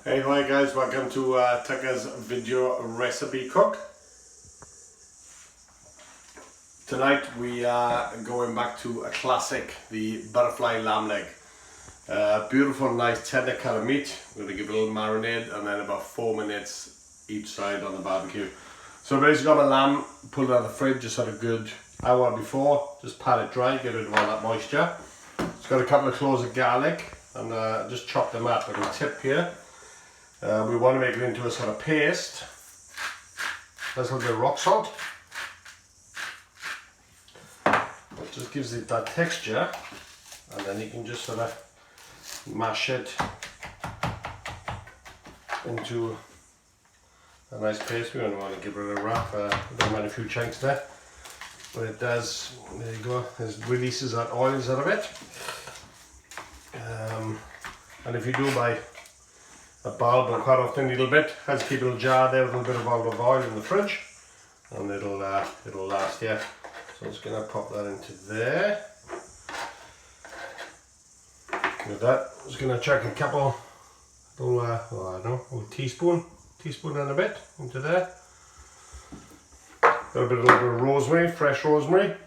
Hey, hi guys, welcome to Tucker's video recipe cook. Tonight we are going back to a classic, the Butterflied Lamb Leg. Beautiful, nice tender cut of meat. We're going to give it a little marinade and then about 4 minutes each side on the barbecue. So basically got my lamb, pulled it out of the fridge just had a good hour before, just pat it dry, get rid of all that moisture. It's got a couple of cloves of garlic and just chop them up. Little tip here. We want to make it into a sort of paste. There's a little bit of rock salt. It just gives it that texture, and then you can just sort of mash it into a nice paste. We don't want to give it a wrap. Don't mind a few chunks there, but it does. There you go. It releases that oils out of it. And if you do buy a bulb or cut off a little bit, has to keep a little jar there with a little bit of olive oil in the fridge, and it'll last. Yeah. So I'm just gonna pop that into there. With that, I'm just gonna chuck a couple, little, I don't know, a teaspoon and a bit into there. Got a little bit of rosemary, fresh rosemary.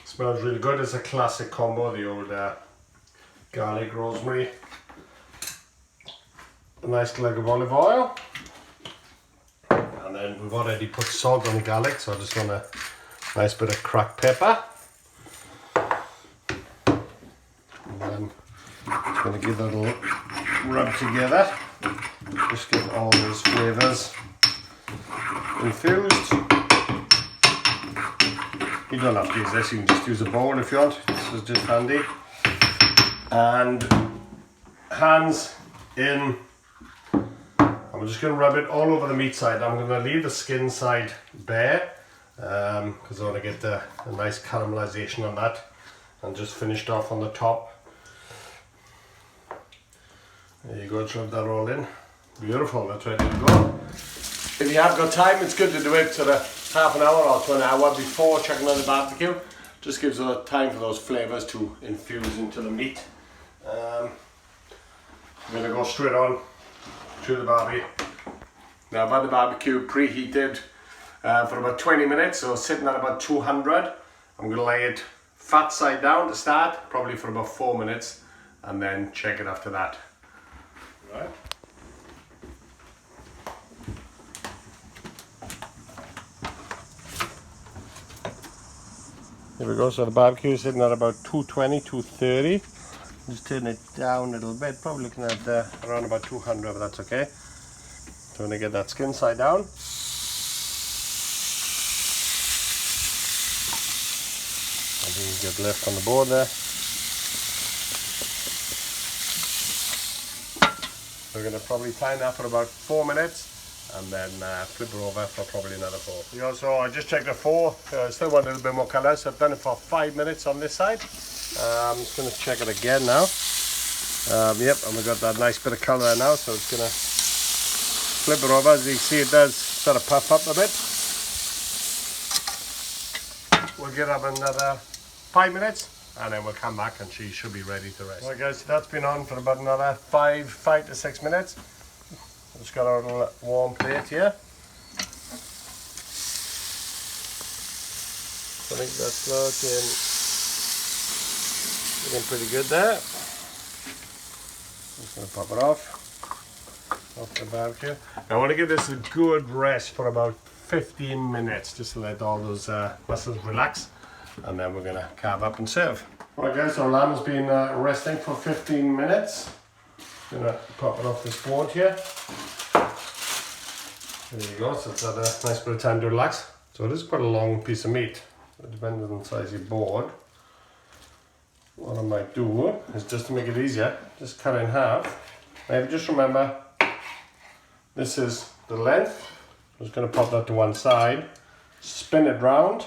Smells really good. It's a classic combo, the old garlic, rosemary. A nice glug of olive oil, and then we've already put salt on the garlic, so I just want a nice bit of cracked pepper, and then just going to give that a little rub together, just get all those flavours infused. You don't have to use this, you can just use a bowl if you want. This is just handy. And hands in. I'm just going to rub it all over the meat side. I'm going to leave the skin side bare because I want to get a nice caramelization on that, and just finished off on the top. There you go, just rub that all in. Beautiful, that's ready to go. If you have got time, it's good to do it sort of half an hour or to an hour before chucking on the barbecue. Just gives a lot of time for those flavours to infuse into the meat. I'm going to go straight on to the barbie. Now I've had the barbecue preheated for about 20 minutes, so sitting at about 200. I'm going to lay it fat side down to start, probably for about 4 minutes, and then check it after that. Right. Here we go, so the barbecue is sitting at about 220, 230. Just turn it down a little bit, probably looking at around about 200, but that's okay. So I'm going to get that skin side down. I think you get left on the board there. We're going to probably time that for about 4 minutes, and then flip it over for probably another 4. So I just checked the 4, still want a little bit more colour, so I've done it for 5 minutes on this side. I'm just going to check it again now. Yep, and we've got that nice bit of colour there now, so it's going to flip it over. As you can see, it does sort of puff up a bit. We'll get up another 5 minutes, and then we'll come back and she should be ready to rest. Right guys, so that's been on for about another 5 to 6 minutes. Just got our little warm plate here. I think that's looking pretty good there. Just going to pop it off the barbecue. I want to give this a good rest for about 15 minutes, just to let all those muscles relax, and then we're going to carve up and serve. Right guys, our lamb has been resting for 15 minutes. I'm going to pop it off this board here. There you go, so it's had a nice bit of time to relax. So it is quite a long piece of meat. It depends on the size of your board. What I might do is, just to make it easier, just cut it in half. Maybe just remember, this is the length. I'm just going to pop that to one side, spin it round,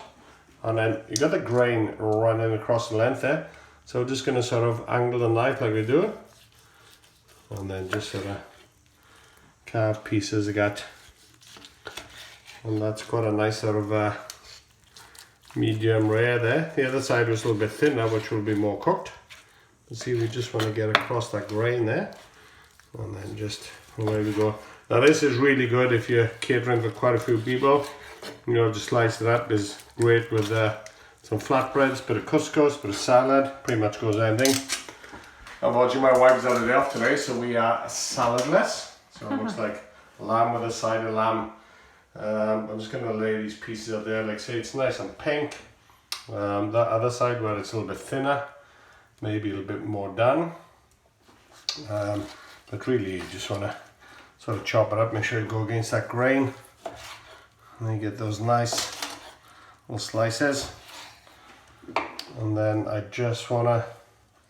and then you got the grain running across the length there. So we're just going to sort of angle the knife like we do, and then just sort of carve pieces. I got, and that's got a nice sort of medium rare there. The other side was a little bit thinner, which will be more cooked. You see, we just want to get across that grain there. And then just away we go. Now this is really good if you're catering for quite a few people. You know, just slice it up is great with some flatbreads, bit of couscous, bit of salad, pretty much goes anything. Unfortunately my wife's had a day off today, so we are saladless. So it looks like lamb with a side of lamb. I'm just going to lay these pieces up there, like say it's nice and pink. That other side where it's a little bit thinner, maybe a little bit more done. But really you just want to sort of chop it up, make sure you go against that grain. And you get those nice little slices. And then I just want to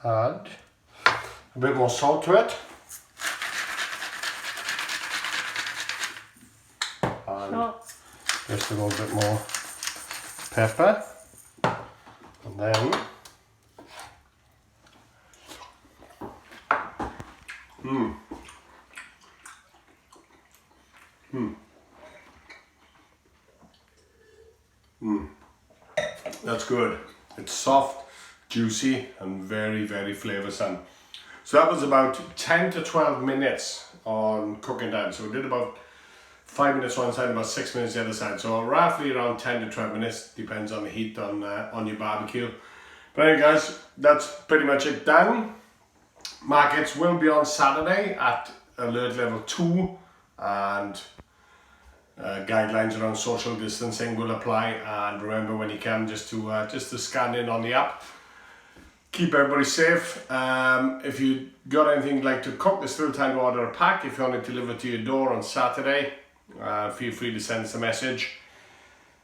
add a bit more salt to it. And just a little bit more pepper. And then that's good. It's soft, juicy, and very, very flavoursome. So that was about 10 to 12 minutes on cooking time. So we did about 5 minutes one side, about 6 minutes the other side. So roughly around 10 to 12 minutes, depends on the heat on your barbecue. But anyway guys, that's pretty much it done. Markets will be on Saturday at alert level 2, and guidelines around social distancing will apply. And remember when you come just to scan in on the app. Keep everybody safe. If you got anything you'd like to cook, there's still time to order a pack. If you want it delivered to your door on Saturday, feel free to send us a message.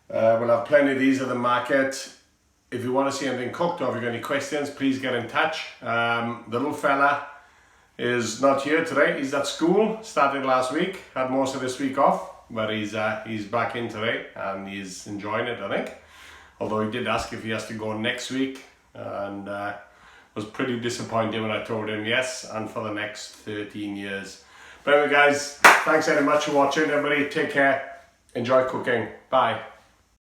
We'll have plenty of these at the market. If you want to see anything cooked or if you've got any questions, please get in touch. The little fella is not here today. He's at school, started last week, had most of this week off, but he's back in today and he's enjoying it, I think. Although he did ask if he has to go next week, and was pretty disappointed when I told him yes, and for the next 13 years. But anyway guys, thanks very much for watching everybody. Take care, enjoy cooking, bye.